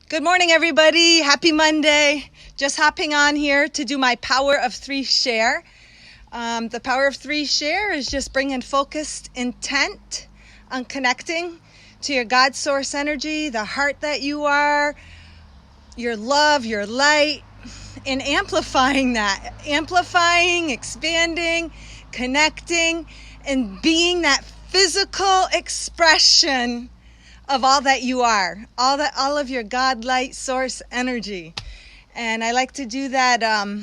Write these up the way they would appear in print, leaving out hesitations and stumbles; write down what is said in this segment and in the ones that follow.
Good morning, everybody. Happy Monday. Just hopping on here to do my Power of Three share. The Power of Three share is just bringing focused intent on connecting to your God source energy, the heart that you are, your love, your light, and amplifying that. Amplifying, expanding, connecting, and being that physical expression of all that you are, all of your God light source energy. And I like to do that. I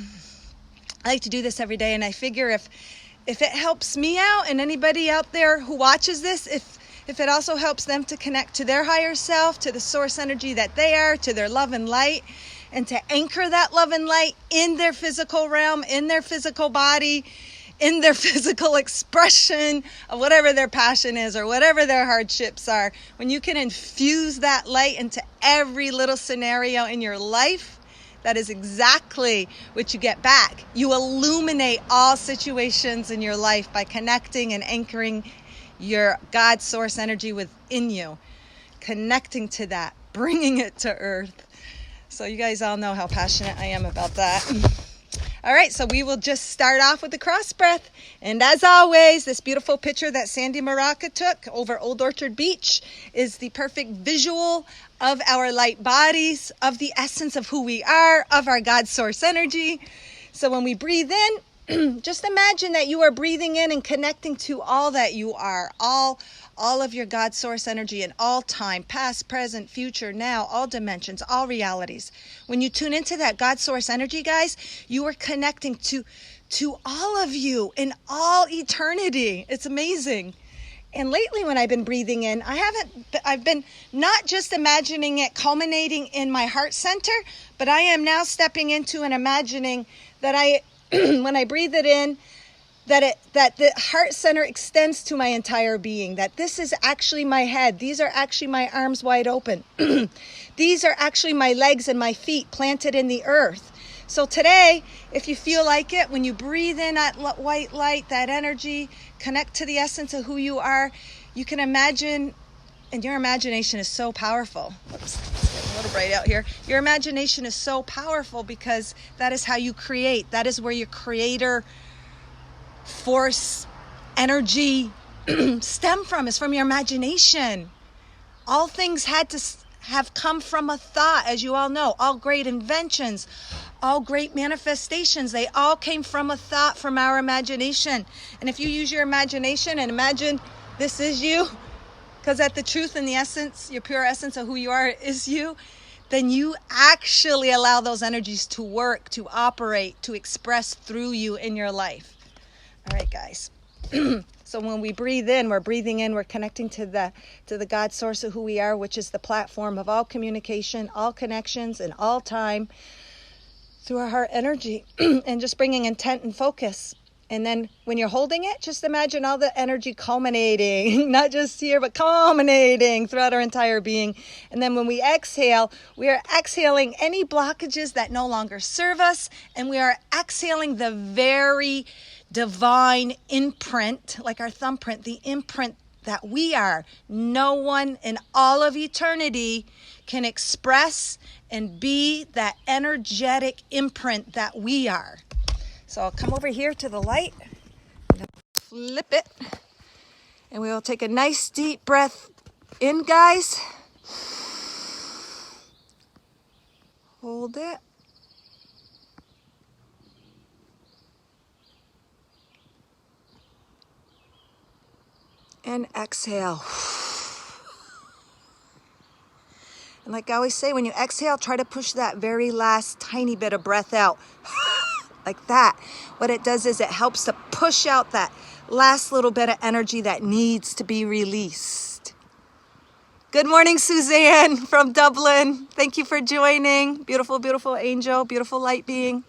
like to do this every day, and I figure if it helps me out and anybody out there who watches this, if it also helps them to connect to their higher self, to the source energy that they are, to their love and light, and to anchor that love and light in their physical realm, in their physical body, in their physical expression of whatever their passion is or whatever their hardships are. When you can infuse that light into every little scenario in your life, that is exactly what you get back. You illuminate all situations in your life by connecting and anchoring your God source energy within you, connecting to that, bringing it to earth. So you guys all know how passionate I am about that. All right, so we will just start off with the cross breath. And as always, this beautiful picture that Sandy Maraca took over Old Orchard Beach is the perfect visual of our light bodies, of the essence of who we are, of our God source energy. So when we breathe in, just imagine that you are breathing in and connecting to all that you are, all of your God source energy in all time, past, present, future, now, all dimensions, all realities. When you tune into that God source energy, guys, you are connecting to all of you in all eternity. It's amazing. And lately when I've been breathing in, I've been not just imagining it culminating in my heart center, but I am now stepping into and imagining that when I breathe it in, that the heart center extends to my entire being, that this is actually my head. These are actually my arms wide open. These are actually my legs and my feet planted in the earth. So today, if you feel like it, when you breathe in that white light, that energy, connect to the essence of who you are, you can imagine, and your imagination is so powerful. Oops, it's getting a little bright out here. Your imagination is so powerful because that is how you create. That is where your creator force, energy stem from, is from your imagination. All things had to have come from a thought, as you all know. All great inventions, all great manifestations, they all came from a thought, from our imagination. And if you use your imagination and imagine this is you, because at the truth and the essence, your pure essence of who you are is you, then you actually allow those energies to work, to operate, to express through you in your life. All right, guys. So when we breathe in, we're connecting to the God source of who we are, which is the platform of all communication, all connections, and all time through our heart energy, and just bringing intent and focus. And then when you're holding it, just imagine all the energy culminating, not just here, but culminating throughout our entire being. And then when we exhale, we are exhaling any blockages that no longer serve us, and we are exhaling the very divine imprint, like our thumbprint, the imprint that we are. No one in all of eternity can express and be that energetic imprint that we are. So I'll come over here to the light, flip it, and we will take a nice deep breath in, guys. Hold it. And exhale. And like I always say, when you exhale, try to push that very last tiny bit of breath out. Like that. What it does is it helps to push out that last little bit of energy that needs to be released. Good morning, Suzanne from Dublin. Thank you for joining. Beautiful, beautiful angel, beautiful light being.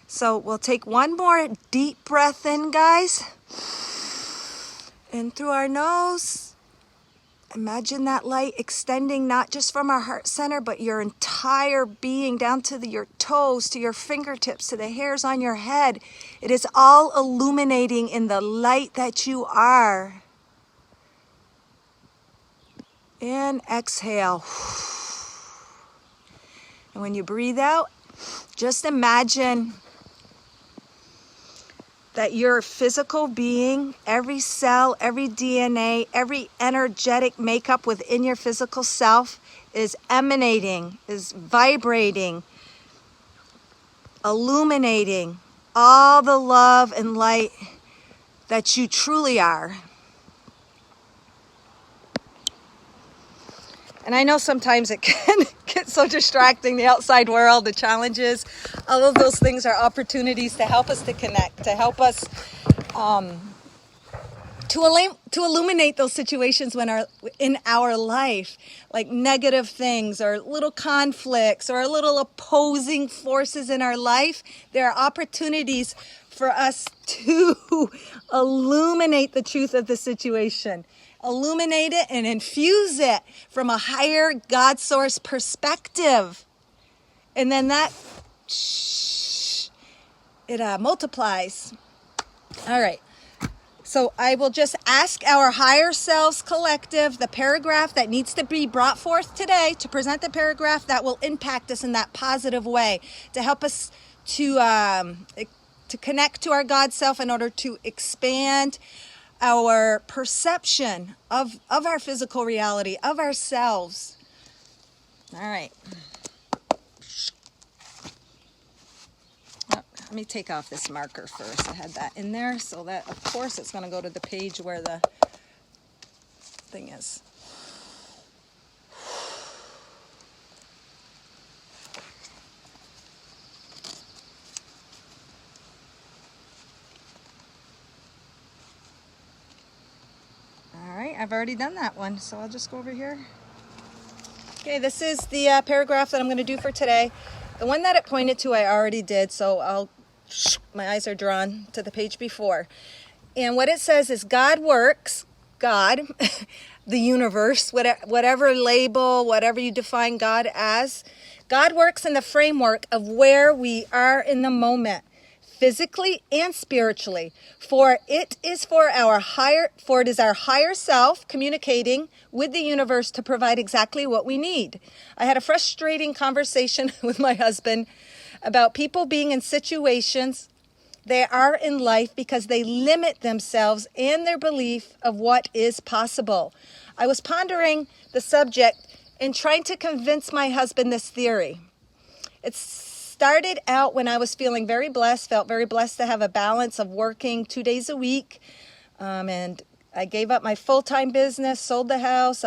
So we'll take one more deep breath in, guys. In through our nose. Imagine that light extending not just from our heart center, but your entire being down to your toes, to your fingertips, to the hairs on your head. It is all illuminating in the light that you are. And exhale. And when you breathe out, just imagine that your physical being, every cell, every DNA, every energetic makeup within your physical self is emanating, is vibrating, illuminating all the love and light that you truly are. And I know sometimes it can get so distracting, the outside world, the challenges. All of those things are opportunities to help us to connect, to help us to illuminate those situations in our life, like negative things or little conflicts or little opposing forces in our life. There are opportunities for us to illuminate the truth of the situation. Illuminate it and infuse it from a higher God source perspective. And then that, it multiplies. All right. So I will just ask our higher selves collective, the paragraph that needs to be brought forth today, to present the paragraph that will impact us in that positive way, to help us to connect to our God self in order to expand our perception of our physical reality, of ourselves. All right. Oh, let me take off this marker first. I had that in there, so that, of course, it's going to go to the page where the thing is. I've already done that one, so I'll just go over here. Okay, this is the paragraph that I'm going to do for today. The one that it pointed to I already did, so my eyes are drawn to the page before. And what it says is God works, God, the universe, whatever label, whatever you define God as, God works in the framework of where we are in the moment, physically and spiritually, for it is our higher self communicating with the universe to provide exactly what we need. I had a frustrating conversation with my husband about people being in situations they are in life because they limit themselves and their belief of what is possible. I was pondering the subject and trying to convince my husband this theory. It started out when I was feeling very blessed, felt very blessed to have a balance of working 2 days a week. And I gave up my full-time business, sold the house.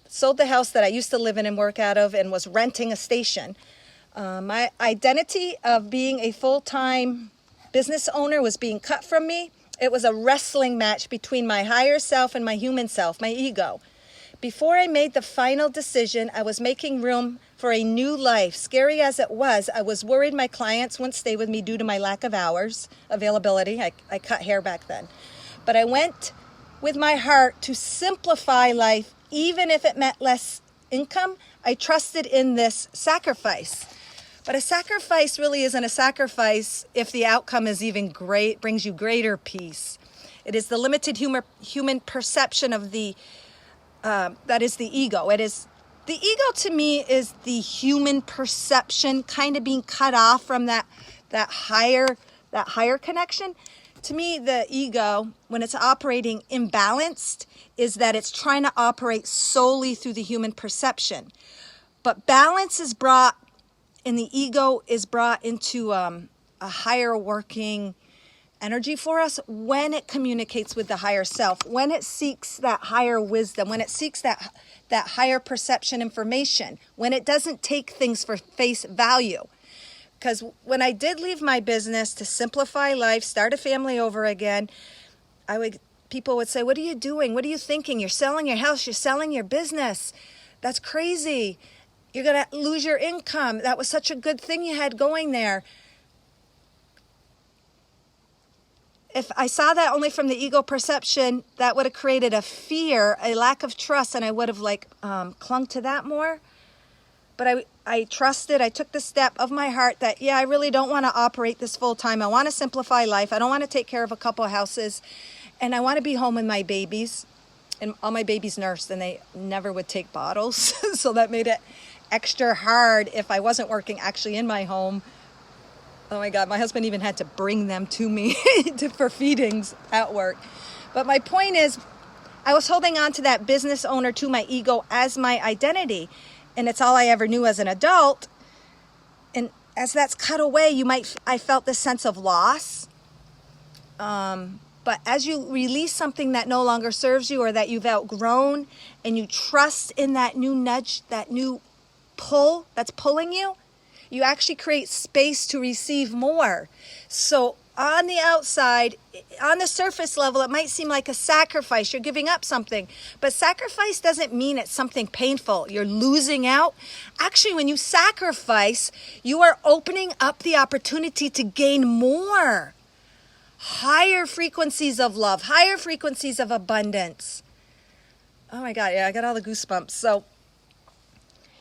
Sold the house that I used to live in and work out of and was renting a station. My identity of being a full-time business owner was being cut from me. It was a wrestling match between my higher self and my human self, my ego. Before I made the final decision, I was making room for a new life. Scary as it was, I was worried my clients wouldn't stay with me due to my lack of hours availability. I cut hair back then. But I went with my heart to simplify life, even if it meant less income. I trusted in this sacrifice. But a sacrifice really isn't a sacrifice if the outcome is even great, brings you greater peace. It is the limited human perception of that is the ego. The ego to me is the human perception kind of being cut off from that higher connection. To me, the ego, when it's operating imbalanced, is that it's trying to operate solely through the human perception. But balance is brought, and the ego is brought into a higher working energy for us when it communicates with the higher self, when it seeks that higher wisdom, when it seeks that higher perception information, when it doesn't take things for face value. Because when I did leave my business to simplify life, start a family over again, people would say, "What are you doing? What are you thinking? You're selling your house, you're selling your business. That's crazy. You're going to lose your income. That was such a good thing you had going there." If I saw that only from the ego perception, that would have created a fear, a lack of trust, and I would have clung to that more. But I trusted, I took the step of my heart that, I really don't want to operate this full time. I want to simplify life. I don't want to take care of a couple of houses. And I want to be home with my babies. And all my babies nursed, and they never would take bottles. So that made it extra hard if I wasn't working actually in my home. Oh my God, my husband even had to bring them to me for feedings at work. But my point is, I was holding on to that business owner, to my ego as my identity. And it's all I ever knew as an adult. And as that's cut away, I felt this sense of loss. But as you release something that no longer serves you or that you've outgrown, and you trust in that new nudge, that new pull that's pulling you, you actually create space to receive more. So on the outside, on the surface level, it might seem like a sacrifice. You're giving up something. But sacrifice doesn't mean it's something painful. You're losing out. Actually, when you sacrifice, you are opening up the opportunity to gain more. Higher frequencies of love, higher frequencies of abundance. Oh my God, yeah, I got all the goosebumps. So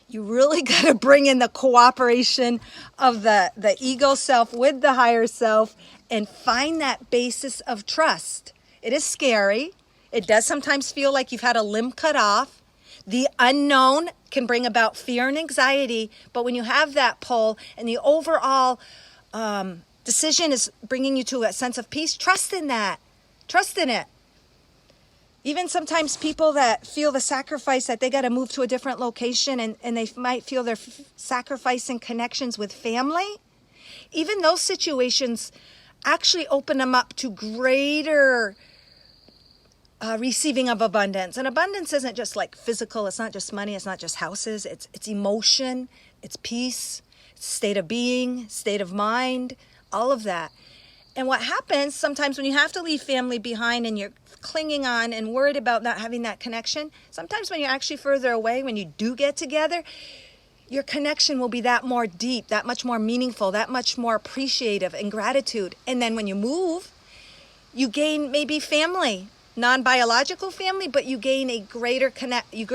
you really got to bring in the cooperation of the ego self with the higher self and find that basis of trust. It is scary. It does sometimes feel like you've had a limb cut off. The unknown can bring about fear and anxiety, but when you have that pull and the overall decision is bringing you to a sense of peace, trust in that. Trust in it. Even sometimes people that feel the sacrifice that they got to move to a different location and they might feel they're sacrificing connections with family. Even those situations actually open them up to greater receiving of abundance. And abundance isn't just like physical. It's not just money. It's not just houses. It's emotion. It's peace. It's state of being, state of mind, all of that. And what happens sometimes when you have to leave family behind and you're clinging on and worried about not having that connection, sometimes when you're actually further away, when you do get together, your connection will be that more deep, that much more meaningful, that much more appreciative and gratitude. And then when you move, you gain maybe family, non-biological family, but you gain a greater you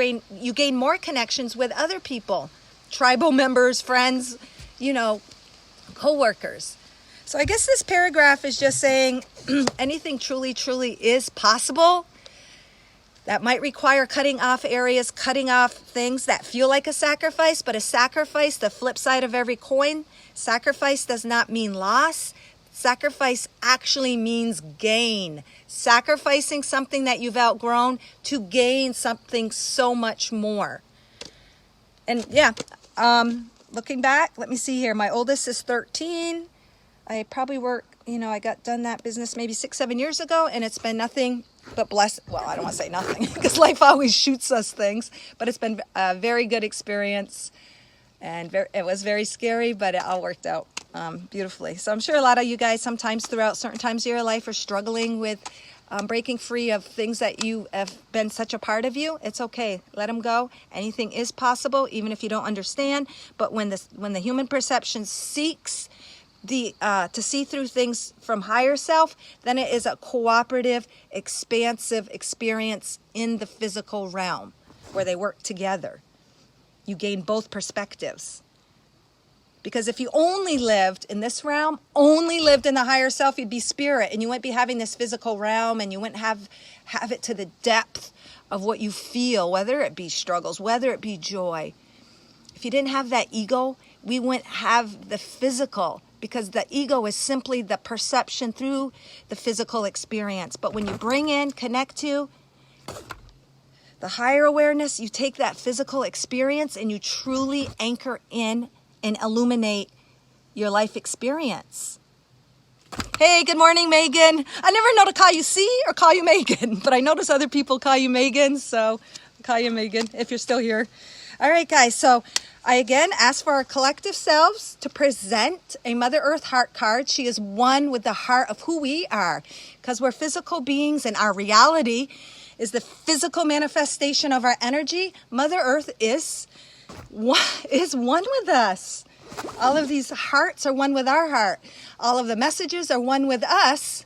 gain more connections with other people, tribal members, friends, co-workers. So I guess this paragraph is just saying anything truly, truly is possible. That might require cutting off areas, cutting off things that feel like a sacrifice, but a sacrifice, the flip side of every coin, sacrifice does not mean loss. Sacrifice actually means gain. Sacrificing something that you've outgrown to gain something so much more. And yeah, looking back, let me see here. My oldest is 13. I probably I got done that business maybe 6-7 years ago, and it's been nothing but blessed. Well, I don't want to say nothing because life always shoots us things, but it's been a very good experience, and it was very scary, but it all worked out beautifully. So I'm sure a lot of you guys sometimes throughout certain times of your life are struggling with breaking free of things that you have been such a part of you. It's okay. Let them go. Anything is possible, even if you don't understand. But when the human perception seeks to see through things from higher self, then it is a cooperative, expansive experience in the physical realm where they work together. You gain both perspectives. Because if you only lived in this realm, only lived in the higher self, you'd be spirit, and you wouldn't be having this physical realm, and you wouldn't have it to the depth of what you feel, whether it be struggles, whether it be joy. If you didn't have that ego, we wouldn't have the physical, because the ego is simply the perception through the physical experience. But when you bring in, connect to the higher awareness, you take that physical experience and you truly anchor in and illuminate your life experience. Hey, good morning, Megan. I never know to call you C or call you Megan, but I notice other people call you Megan, so I'll call you Megan if you're still here. All right, guys, so I again ask for our collective selves to present a Mother Earth heart card. She is one with the heart of who we are, because we're physical beings and our reality is the physical manifestation of our energy. Mother Earth is one with us. All of these hearts are one with our heart. All of the messages are one with us,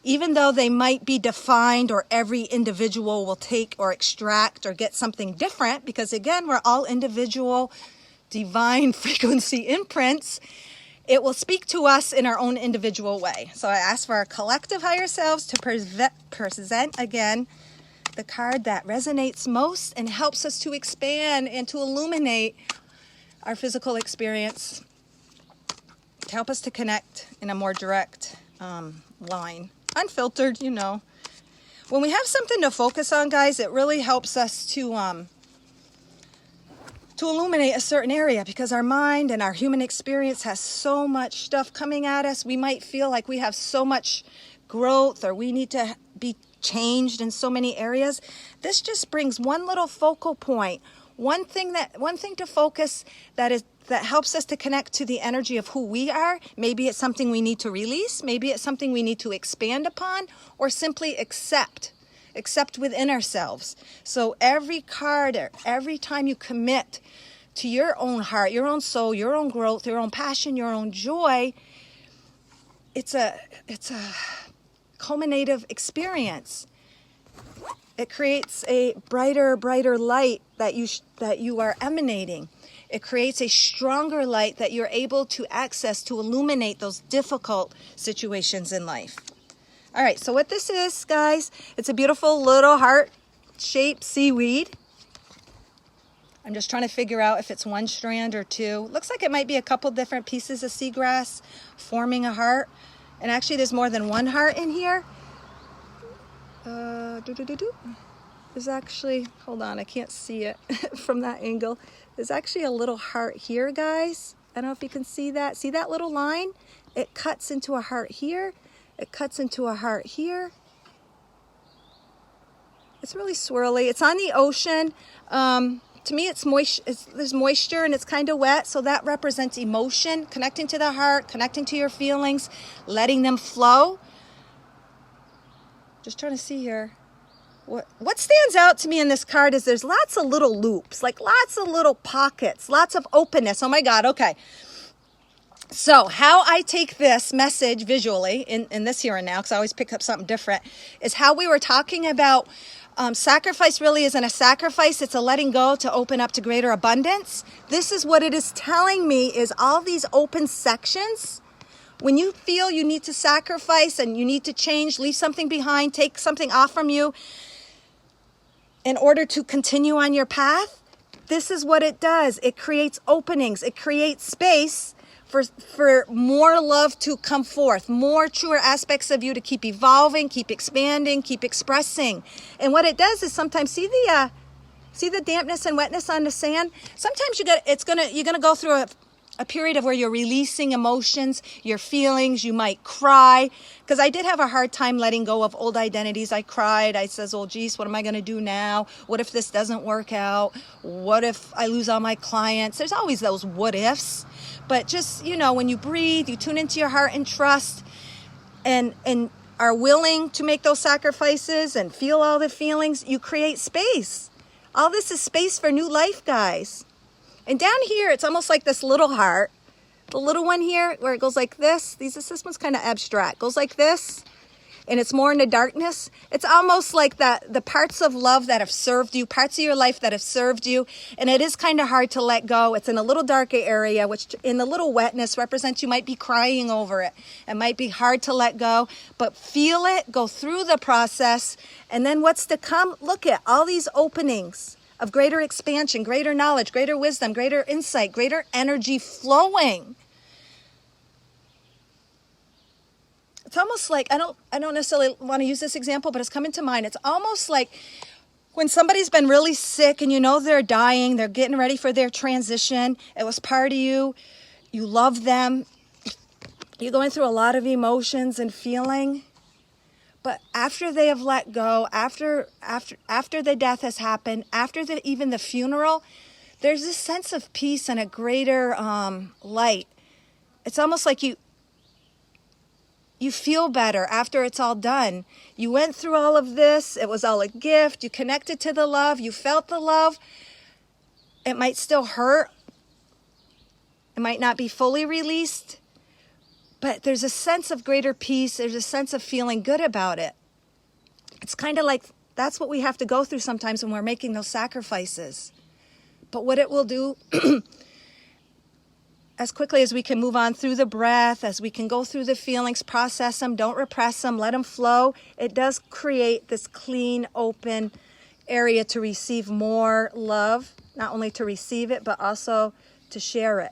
even though they might be defined or every individual will take or extract or get something different, because again, we're all individual divine frequency imprints. It will speak to us in our own individual way. So I ask for our collective higher selves to present again the card that resonates most and helps us to expand and to illuminate our physical experience, to help us to connect in a more direct line. Unfiltered, you know. When we have something to focus on, guys, it really helps us to illuminate a certain area, because our mind and our human experience has so much stuff coming at us. We might feel like we have so much growth, or we need to be changed in so many areas. This just brings one little focal point, one thing to focus that helps us to connect to the energy of who we are. Maybe it's something we need to release, maybe it's something we need to expand upon, or simply accept within ourselves. So every card, or every time you commit to your own heart, your own soul, your own growth, your own passion, your own joy, it's a culminative experience. It creates a brighter light that you are emanating. It creates a stronger light that you're able to access to illuminate those difficult situations in life. All right, so what this is, guys, it's a beautiful little heart-shaped seaweed. I'm just trying to figure out if it's one strand or two. Looks like it might be a couple different pieces of seagrass forming a heart. And actually, there's more than one heart in here. There's actually, hold on, I can't see it from that angle. There's actually a little heart here, guys. I don't know if you can see that. See that little line? It cuts into a heart here. It cuts into a heart here. It's really swirly. It's on the ocean. To me, it's moist. There's moisture and it's kind of wet, so that represents emotion, connecting to the heart, connecting to your feelings, letting them flow. Just trying to see here. What stands out to me in this card is there's lots of little loops, like lots of little pockets, lots of openness. Oh my God, okay. So how I take this message visually in this here and now, because I always pick up something different, is how we were talking about sacrifice really isn't a sacrifice. It's a letting go to open up to greater abundance. This is what it is telling me, is all these open sections. When you feel you need to sacrifice and you need to change, leave something behind, take something off from you in order to continue on your path, this is what it does. It creates openings. It creates space for more love to come forth, more truer aspects of you to keep evolving, keep expanding, keep expressing. And what it does is sometimes see the dampness and wetness on the sand. Sometimes you're gonna go through a period of where you're releasing emotions, your feelings. You might cry, because I did have a hard time letting go of old identities. I cried. I says, oh geez, what am I gonna do now? What if this doesn't work out? What if I lose all my clients? There's always those what ifs. But just, when you breathe, you tune into your heart and trust, and are willing to make those sacrifices and feel all the feelings, you create space. All this is space for new life, guys. And down here, it's almost like this little heart. The little one here, where it goes like this. This one's kind of abstract. Goes like this, and it's more in the darkness. It's almost like the parts of love that have served you, parts of your life that have served you, and it is kind of hard to let go. It's in a little darker area, which in the little wetness represents you might be crying over it. It might be hard to let go, but feel it, go through the process, and then what's to come? Look at all these openings of greater expansion, greater knowledge, greater wisdom, greater insight, greater energy flowing. It's almost like, I don't necessarily want to use this example, but it's coming to mind. It's almost like when somebody's been really sick and they're dying, they're getting ready for their transition. It was part of you. You love them. You're going through a lot of emotions and feeling. But after they have let go, after the death has happened, after even the funeral, there's this sense of peace and a greater light. It's almost like you feel better after it's all done. You went through all of this. It was all a gift. You connected to the love. You felt the love. It might still hurt. It might not be fully released. But there's a sense of greater peace. There's a sense of feeling good about it. It's kind of like that's what we have to go through sometimes when we're making those sacrifices. But what it will do, as quickly as we can move on through the breath, as we can go through the feelings, process them, don't repress them, let them flow, it does create this clean, open area to receive more love, not only to receive it, but also to share it.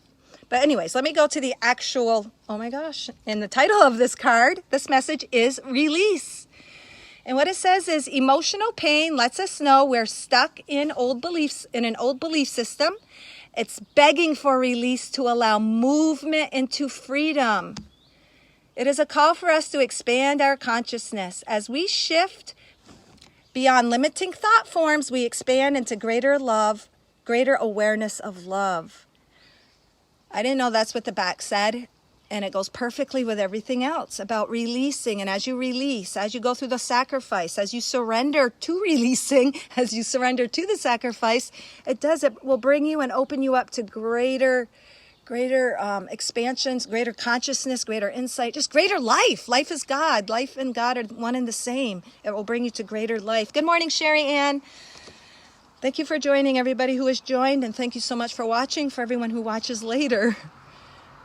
But anyways, let me go to the actual, oh my gosh, and the title of this card, this message is Release. And what it says is emotional pain lets us know we're stuck in old beliefs, in an old belief system. It's begging for release to allow movement into freedom. It is a call for us to expand our consciousness. As we shift beyond limiting thought forms, we expand into greater love, greater awareness of love. I didn't know that's what the back said, and it goes perfectly with everything else about releasing. And as you release, as you go through the sacrifice, as you surrender to releasing, as you surrender to the sacrifice, it will bring you and open you up to greater expansions, greater consciousness, greater insight, just greater life. Life is God. Life and God are one and the same. It will bring you to greater life. Good morning, Sherry Ann. Thank you for joining, everybody who has joined, and thank you so much for watching, for everyone who watches later.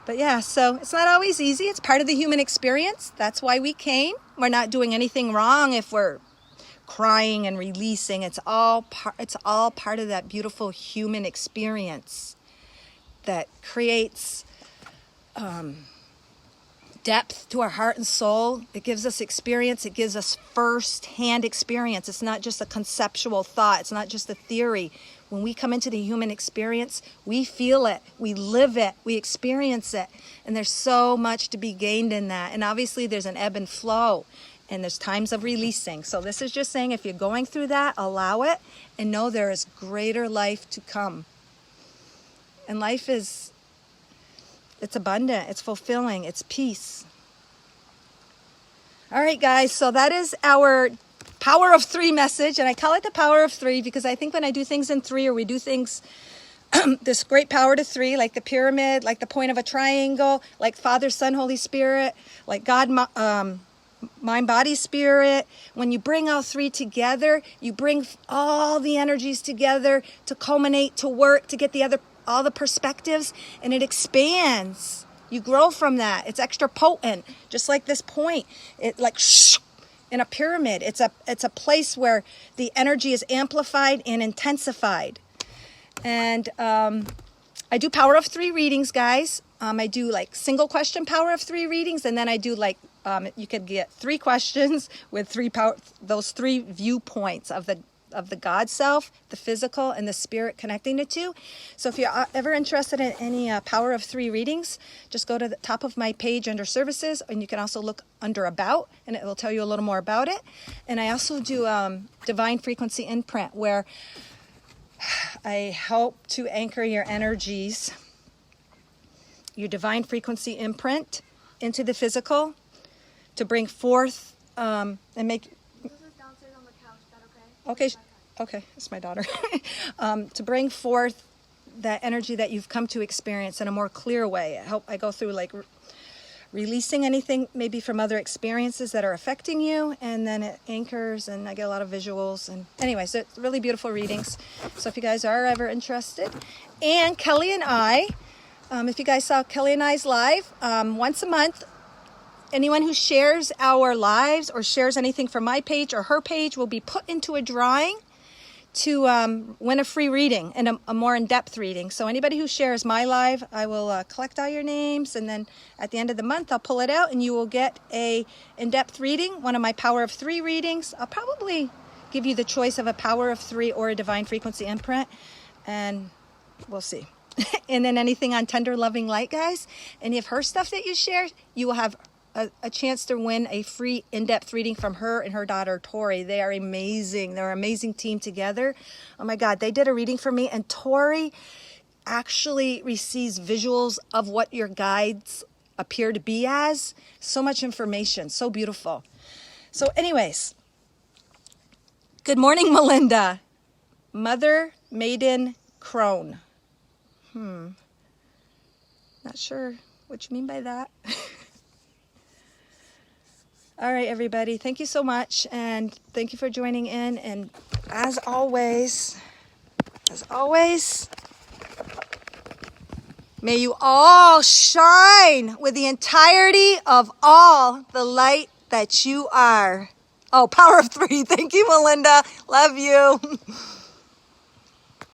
But yeah, so it's not always easy. It's part of the human experience. That's why we came. We're not doing anything wrong if we're crying and releasing. It's all part of that beautiful human experience that creates depth to our heart and soul. It gives us experience. It gives us first-hand experience. It's not just a conceptual thought. It's not just a theory. When we come into the human experience, we feel it, we live it, we experience it. And there's so much to be gained in that. And obviously there's an ebb and flow, and there's times of releasing. So this is just saying, if you're going through that, allow it and know there is greater life to come. And life it's abundant, it's fulfilling, it's peace. All right, guys, so that is our Power of 3 message, and I call it the Power of 3 because I think when I do things in 3, or we do things, this great power to 3, like the pyramid, like the point of a triangle, like Father, Son, Holy Spirit, like God, mind, body, spirit. When you bring all 3 together, you bring all the energies together to culminate, to work, to get all the perspectives, and it expands. You grow from that. It's extra potent, just like this point. It like in a pyramid. It's a place where the energy is amplified and intensified. And I do Power of 3 readings, guys. I do like single question Power of 3 readings, and then I do like you could get 3 questions with those 3 viewpoints of the God self, the physical, and the spirit connecting the 2. So if you're ever interested in any Power of 3 readings, just go to the top of my page under services, and you can also look under about, and it will tell you a little more about it. And I also do divine frequency imprint, where I help to anchor your energies, your divine frequency imprint into the physical, to bring forth and make. Okay, it's my daughter. To bring forth that energy that you've come to experience in a more clear way. I go through like releasing anything maybe from other experiences that are affecting you, and then it anchors, and I get a lot of visuals. And anyway, so it's really beautiful readings. So if you guys are ever interested. And Kelly and I, if you guys saw Kelly and I's live, once a month, anyone who shares our lives or shares anything from my page or her page will be put into a drawing to win a free reading and a more in-depth reading. So anybody who shares my live, I will collect all your names, and then at the end of the month, I'll pull it out, and you will get a in-depth reading, one of my Power of 3 readings. I'll probably give you the choice of a Power of 3 or a Divine Frequency imprint, and we'll see. And then anything on Tender Loving Light, guys, any of her stuff that you share, you will have a chance to win a free in-depth reading from her and her daughter Tori. They are amazing. They're an amazing team together. Oh my God, they did a reading for me, and Tori actually receives visuals of what your guides appear to be as. So much information, so beautiful. So anyways, good morning, Melinda. Mother Maiden Crone. Not sure what you mean by that. All right, everybody, thank you so much, and thank you for joining in. And as always, may you all shine with the entirety of all the light that you are. Oh, Power of 3. Thank you, Melinda. Love you.